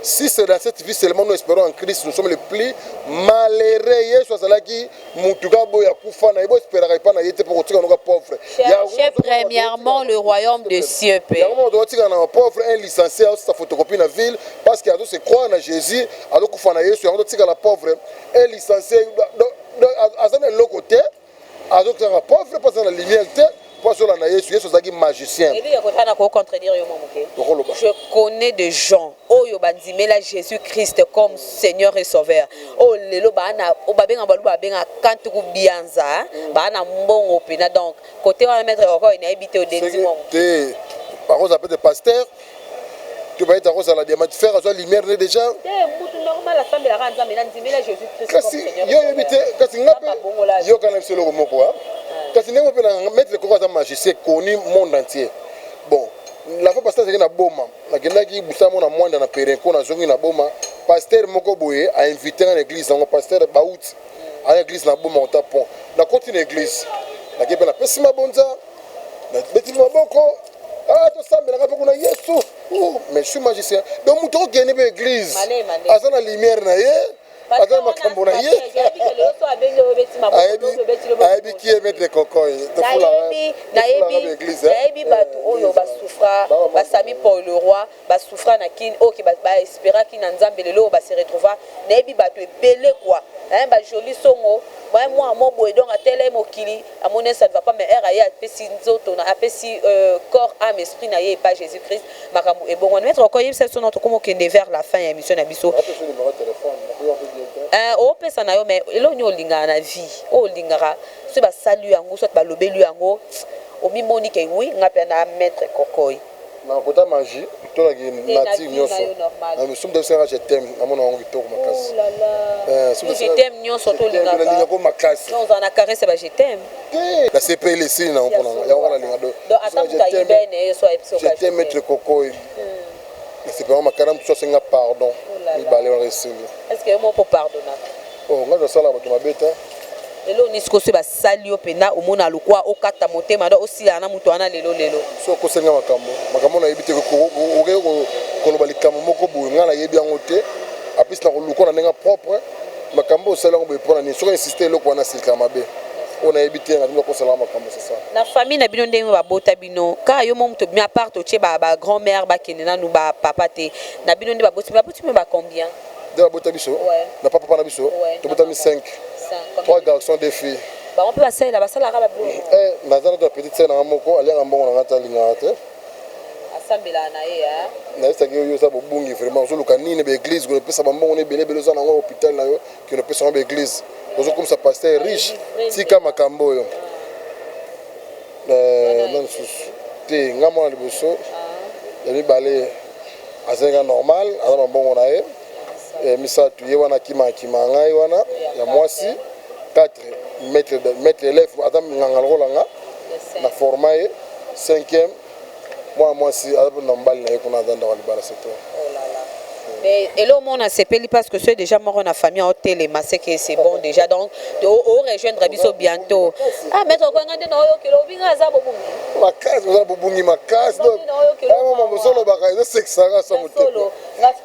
si c'est dans cette vie seulement nous espérons en Christ nous sommes les plus malheureux yesu azalaki mutuka boya kufa na ebo espérer pas na yete pour tika noka pauvre cherchez premièrement le royaume des cieux on doit tika na pauvre un licencié sa photocopie na ville parce qu'il a se croire na Jésus alors kufa na yesu on doit tika la pauvre un licencié azana le côté alors tika pauvre parce na lumière Yesu zaki magicien. Je connais des gens oyo bandimela Jésus-Christ comme Seigneur et Sauveur. Oh lelo bana obabenga balu babenga kantuku bianza bana mbongo pena donc côté on mettre encore une habité au dédiment. Par contre appelle des pasteurs tu vas être à la diamant faire à la lumière déjà normal asambelaka nzambe na ndimela Jésus Christ kasi yo yebite kasi ngape yo kana biselo ko moko kasi ndemo pe na mettre ko za magicien connu monde entier bon la fois pasteur c'est na boma na kendaki busamo na mwanda na perenko na zongi na boma pasteur moko boye a invité à l'église na pasteur baout à l'église na boma au tapon na continue l'église na kebe na pesima bonza na beti maboko to sambela ngape kuna Yesu mais je suis magicien donc muto gene be église azana lumière na ye azana makambo na ye ayebi qui est maître kokoy to fula nayebi bato oyo basouffra basami pour le roi basouffra na kin oki baespéra ki na nzambe lelo base retrouva nayebi bato ebele quoi ba joli songo moi mon boy donc à tel mokili à mon ça ne va pas mais RAI a pesi nzoto na apesi corps âme esprit na ye pas Jésus Christ makambo et bon on mettre encore ça son notre comme kende vers la fin émission na biso o pesa na yo mais elo nyo linga na vie o lingara so ba salut yango so ba lobelu yango o mi moni ke oui ngape na maître kokoy na kota magie to la native nyoso na misum de sera je t'aime na mona ngi to ko makasi je t'aime nyoso to linga ko makasi on en a caressé ba je t'aime la CPL ici na on ya on linga do donc attends ta ibene so episode je t'aime maître kokoy c'est pas ma karam so senga pardon il balé on resili est-ce que moi pour pardonner oh nga sala ba to mabeta lelo nisiko se basali yo pena omona lokwa okata motema ndo osila na mutu ana lelo so ko senga makambo na yebite ko koloba likambo moko boye nga na yebi yango te apesi na koluka na ndenge propre makambo osala ngo boye mpona nini soki insister eloko wana silika mabe oyo nayebi te nga tino kosala makambo c'est ça na famille na bino ndenge babota bino kaka yo mo moto mi apart otie ba grand-mère bakende nanu ba papa te na bino nde baboti me ba combien de babota biso na papa na biso tobotami 5 3 garçons 2 filles on peut passer là basala ka ba blo nazana to petite sœur na moko aliaka mbongo na ngata linga te asambela na ye na esa ke yo sa bobungi vraiment zo luka nini be église ko pesa mbongo ne belebele za na ngo hôpital na yo ki no pesa be église ozo comme ça pasteur riche tika makambo yo non te ngamo na liboso ya mibale azenga normal azama mbongo na ye misatu ye wana kima ngai wana ya mwasi 4 maître élève adam nganga rolanga na forma ye 5e mwasi adam na mbali na ye kuna zanda wali bala seto mais elo mona sepeli parce que c'est déjà mort na famille en télé c'est que c'est bon déjà donc au rejoindre biso bientôt maître ko ngande na oyo kilo binga za bobungi makasi za bobungi makasi donc mama mosolo baka zo sexanga sa motelo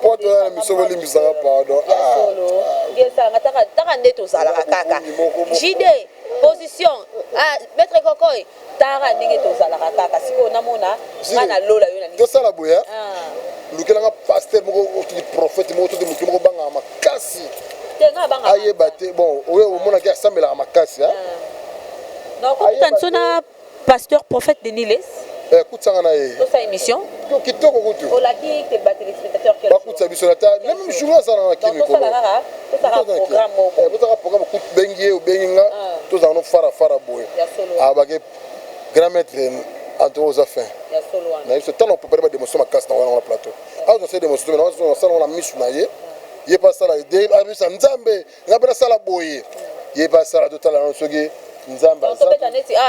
poto na misobo limbisanga pardon solo ngesa ngata ndeto zala kaka JD position maître kokoy tara ndenge to zala kaka siko namona ngana lola yo na to sala boya lukelanga pasteur moko tu prophète moko tu moko banga makasi tenga banga ayebate bon oyo omona ki asambela makasi donc kansona pasteur prophète de Niles kutsanga na ye to sa émission kitoko kutu olaki te ba téléspectateur quel bakutsa biso na ta même journée ça na kimi ko to sa programme to programme kut bengi benginga to za no fara boy abake grand maître entre aux affaires na ce temps on peut pas démontrer ma casse dans le plateau on essaie de démontrer on sala la mission na ye pas ça la idée abisa nzambe ngabela sala boye ye pas ça total na soki nzambe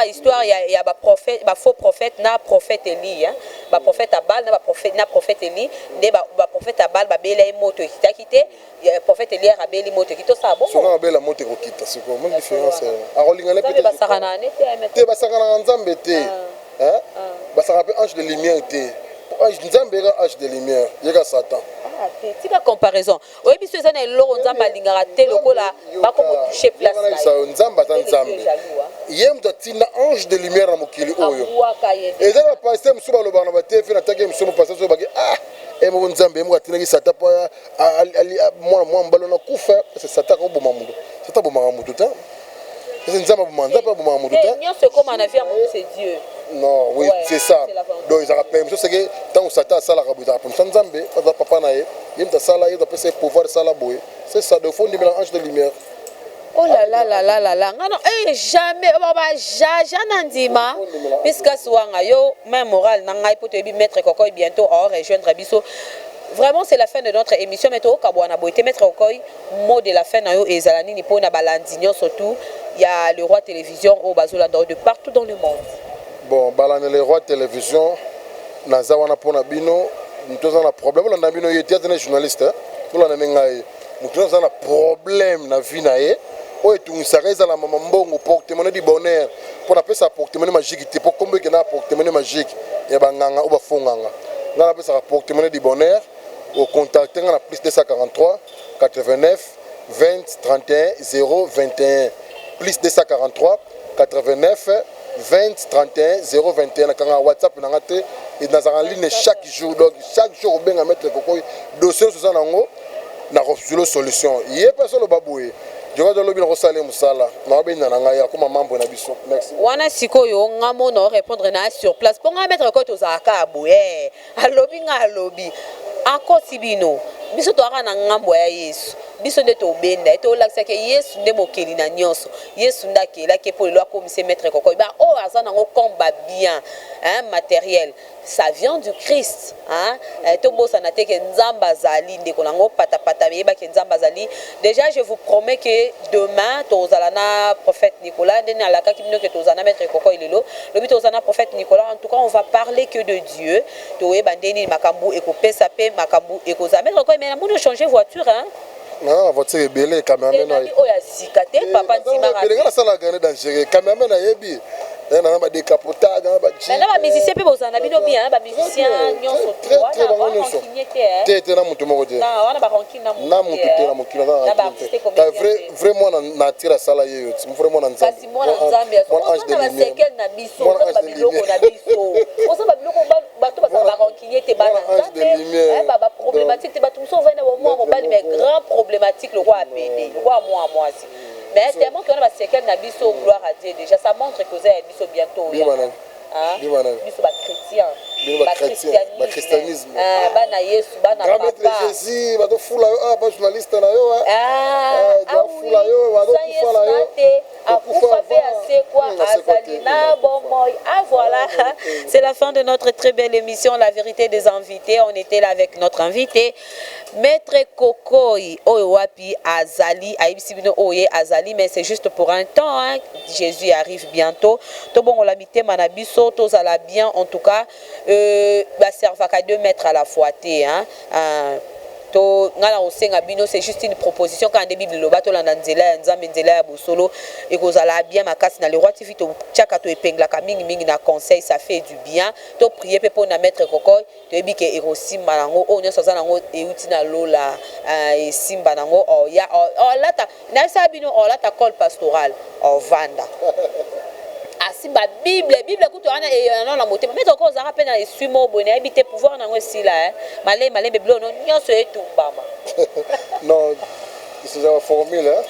histoire ya ba prophète ba faux prophète na prophète Eli ba prophète Abal na prophète Eli ne ba prophète Abal ba bela moto kitakite prophète Eli abeli moto kito ça bon so ngabela moto ko kita c'est quoi même différence a rolingana peut-être ba sakana te ba sakana nzambe te basaka pe ange de lumière te nzambe eka ange de lumière yeka satan tika comparaison oyebi so eza na eloko nzambe alingaka te lokola bakomotouche place nzambe ata nzambe ye moto atinda ange de lumière na mokili oyo eza na paster mosusu balobaka na batefe nataki mosusu mopaster so baki emoko nzambe ye moko atindaki satan mpo mwana mobali na kufa satan akoboma moto satan abomaka moto te nzambe abomaka nzambe abomaka moto te nyonso ekoma na vie ya moto c'est Dieu. Non, oui, c'est ça. Donc, ils ont permis. C'est que tant que Satan a ça, la rabouille, pour Sanzambe, papa nae, il y a ça là, il a pouvoir ça là, boy. C'est ça, de fond, il y a un ange de lumière. Oh là là là là là là. Non, jamais. Janandima. Puisque souvent, yo, même moral, n'angai pour te mettre Kokoy bientôt hors rejoindre Bisso. Vraiment, c'est la fin de notre émission. Mais toi, Kabouana Boité, mettre Kokoy, mot de la fin, et Zalani, Nipo, Nabalandigno, surtout. Il y a le roi télévision au Bazola de partout dans le monde. Bon, Balane le roi télévision, Nazawana Ponabino, nous avons un problème. Nous avons un journaliste. Nous avons un problème dans la vie. Nous avons un maman porte-monnaie du bonheur. Pour appeler ça porte-monnaie magique. Pour combien il y a un porte-monnaie magique, il y a un fonganga. Nous avons un porte-monnaie du bonheur. Au contact, on a plus 243 89 20 31 0 21. Plus 243 89 20 31 0 21. Quand on a WhatsApp, on a et dans en ligne chaque jour. Donc chaque jour, on va mettre le dossier sur ça. On a reçu la solution. Il y a personne au baboué. Je vais dans le bureau Salem Sala. On va bien dans comme membre de Bisso. Merci. Wana sikoyo ngamo no répondre na sur place. Pour mettre côté aux aka aboué. À lobby nga lobby. Ako sibino. Biso to aka na ngambo ya Yesu. Biso de to benda. To lakisa ke Yesu nde mokeli na nyonso. Yesu ndake la ke pour le comme se mettre koko. Ba o azana ngo combat bien, hein, matériel. Ça vient du Christ, hein. To bossa na te ke nzamba zali ndeko nango pata pata yeba ke nzamba zali. Déjà je vous promets que demain tozalana prophète Nicolas dena la ka kimino ke tozana mettre koko ilelo. Le but tozana prophète Nicolas en tout cas on va parler que de Dieu. To yeba ndeni makambu eko pesa pe makambu eko za mettre koko mais na mono changer voiture, hein. Non, votre est belé, caméraman. Oh, ya sikate, papa Ntimara. Mais les gars, ça l'a gagné dangereux. Caméraman a yébi. Il y a des décapotages, il y a des musiciens, puis vous en avez bien, des musiciens, ils sont très très bons. Tu es là, mon tomo. Non, on a pas ranqué na mon. Na mon tuté, na mon kilo. Vraiment, na tira sala yeyo. Vraiment na nzambe. Kasi moi na nzambe. On a la séquelle na biso, on a biloko na biso. On a biloko bato ba ranqué te ba na nzambe. Ba problématique te ba tout ça va na moi mon bal mais grand problématique le roi a pédé. Le roi moi aussi. Mais tellement qu'on a la séquelle na biso gloire à Dieu déjà ça montre que vous avez biso bientôt. Hein? Biso ba chrétien. Ba christianisme. Ba na Yesu, ba na papa. Jésus, ba to fula yo, ba journaliste na yo. Ba fula yo, ba to fula yo. Ah voilà, c'est la fin de notre très belle émission La Vérité des Invités. On était là avec notre invité Maître Kokoy Oyowapi Azali Aibsibino Oye Azali, mais c'est juste pour un temps, hein. Jésus arrive bientôt. Tout bon on l'a mité manabiso, tous à la bien en tout cas. Servaka 2 mètres à la fois, hein. C'est juste une proposition quand des bibles lobato la nzela nzambe nzela ya bosolo et kozala bien makasi na le roi TV to chaka to epengla ka mingi mingi na conseil ça fait du bien to prier pe pour na mettre kokoy to ebike erosimba nango o nyoso za nango euti na lola e simba nango o ya o lata na sabino o lata col pastoral o vanda asimba bible kuto ana e na la motema mais encore za rappelle na suimo bonne habiter pouvoir nango si là malé beblo no nyoso etumbama non c'est une formule hein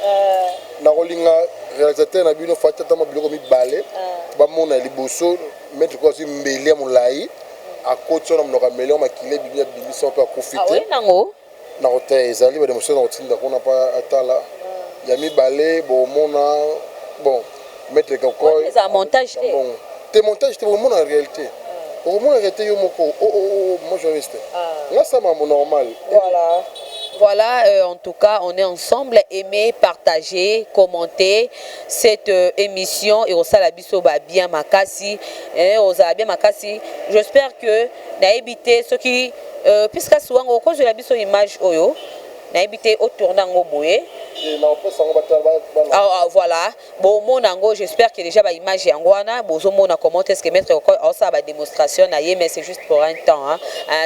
na rolinga réalisateur na bino fatata ma biloko mi balé ba mona liboso mettre quoi sur mbele molai a côté na mnoka mele ma kile bibia bimisa pe profiter ah oui nango na hotel ezali ba demotion na hotel ndako na pa atala ya mi balé bo mona bon mettre Kokoy c'est un montage bon tes montages c'est vraiment en réalité au moins arrêter yo moko moi je reste là ça m'a normal voilà en tout cas on est ensemble aimez partager commenter cette émission et au salabiso ba bien makasi au bien makasi j'espère que na éviter ce qui puisque souvent au cause de la biso image oyo na éviter au tournant au boye voilà bon mon ango j'espère que déjà ba image yangwana bozo mona comment est-ce que mettre encore ça ba démonstration na yé mais c'est juste pour un temps hein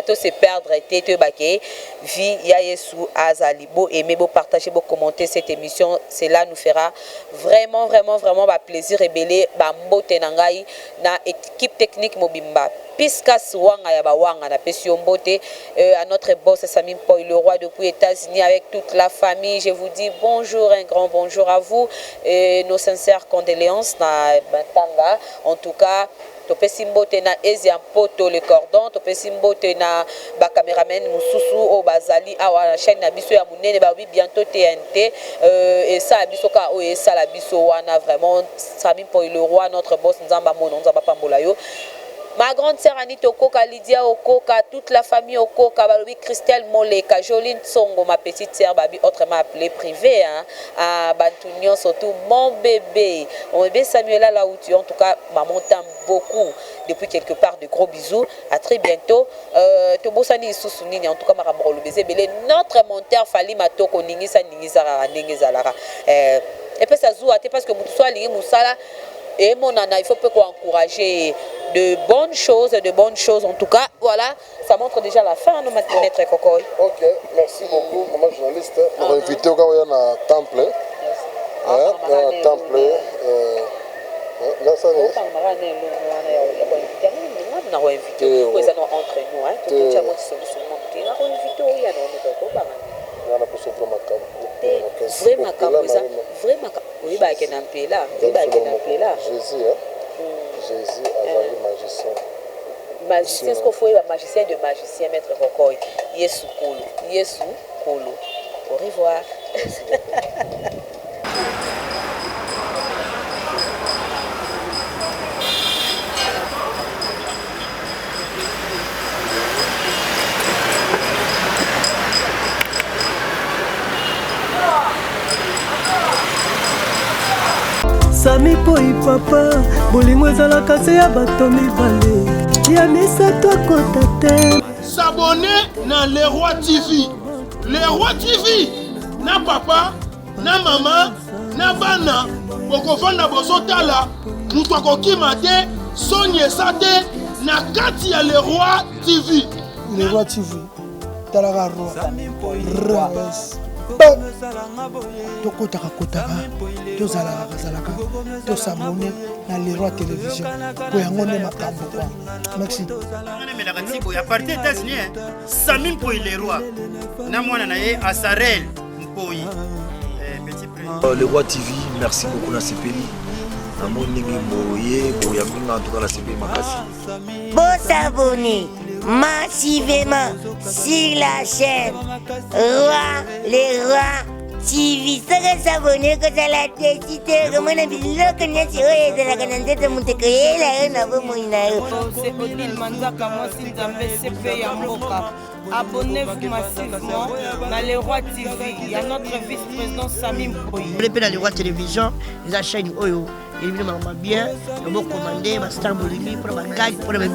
tout se perdre te baké vie ya Yesu azali beau aimer beau partager beau commenter cette émission cela nous fera vraiment ba plaisir et belé ba mbote na ngai na équipe technique mobimba Piskas wanga ya bawanga na pesi mbote à notre boss Samim Poy le roi depuis États-Unis avec toute la famille je vous dis bon bonjour, un grand bonjour à vous et nos sincères condoléances na Batanga. En tout cas, topesi mbote na Ezia Poto le cordon, topesi mbote na ba cameraman mususu o bazali awa na chaîne na biso ya munene ba bientôt TNT et ça biso ka o et ça la biso wana vraiment Samim Poy le roi notre boss nzamba mono nzamba pambola yo. Ma grande sœur Anita Okoka, Lydia Okoka, toute la famille Okoka, Balobi Christelle Moleka, Joline Tsongo, ma petite sœur Babi, autrement appelée privée, hein, à Bantunion, surtout mon bébé Samuela là où tu es, en tout cas, maman t'aime beaucoup depuis quelque part, de gros bisous, à très bientôt. Tobosani Sousounini, en tout cas, Marabro le baiser, notre monteur Fali Matoko, Ningisa, Ningizara, Ningizalara. Et puis ça joue à parce que vous soyez Moussala. Et mon nana, il faut peu encourager de bonnes choses en tout cas. Voilà, ça montre déjà la fin, nous maintenant, Maître Kokoy. Ok, merci beaucoup, maman journaliste. On va inviter au cas où il y a un temple. Un temple. Là, ça n'est pas. Oui, bah, qu'il y a un peu là. Jésus, Jésus a magicien. Magicien, ce qu'il faut, magicien de magicien, Maître Rokoy. Yesu Kolo. Yesu Kolo. Au revoir. Samim Poy papa bolingo ezalaka se ya bato mibale ya misato akota te. S'abonner na Le Roi TV. Le Roi TV na papa na mama na bana bokofanda bozotala mutu akokima te soni esa te na kati ya Le Roi TV. Le Roi TV talaka roi tokotaka tozalaka tosabone na Le Roi Télévision po yango nde makambo kwa. Merci. À partir des États-Unis, Samim Poy le roi. Na mwana na ye Asarel Mpoyi. Petit Le Roi TV, merci beaucoup na sepeli. Na moningi boye boya minga en tout cas la sepeli makasi. Bon s'abonner massivement sur la chaîne Roi les Rois TV. Saka s'abonner que ça la décidé comme on a dit que nyasi oye de la canante muteko yela na bo moina yo. C'est Odile Manzaka moi si Nzambe CP ya mboka. Abonnez-vous massivement dans Le Roi TV. Il y a notre vice-président Samim Poy. Dans Le Roi Télévision, les chaînes Oyo, évidemment bien, on va commander, on va star bolimi pour la gagne, pour la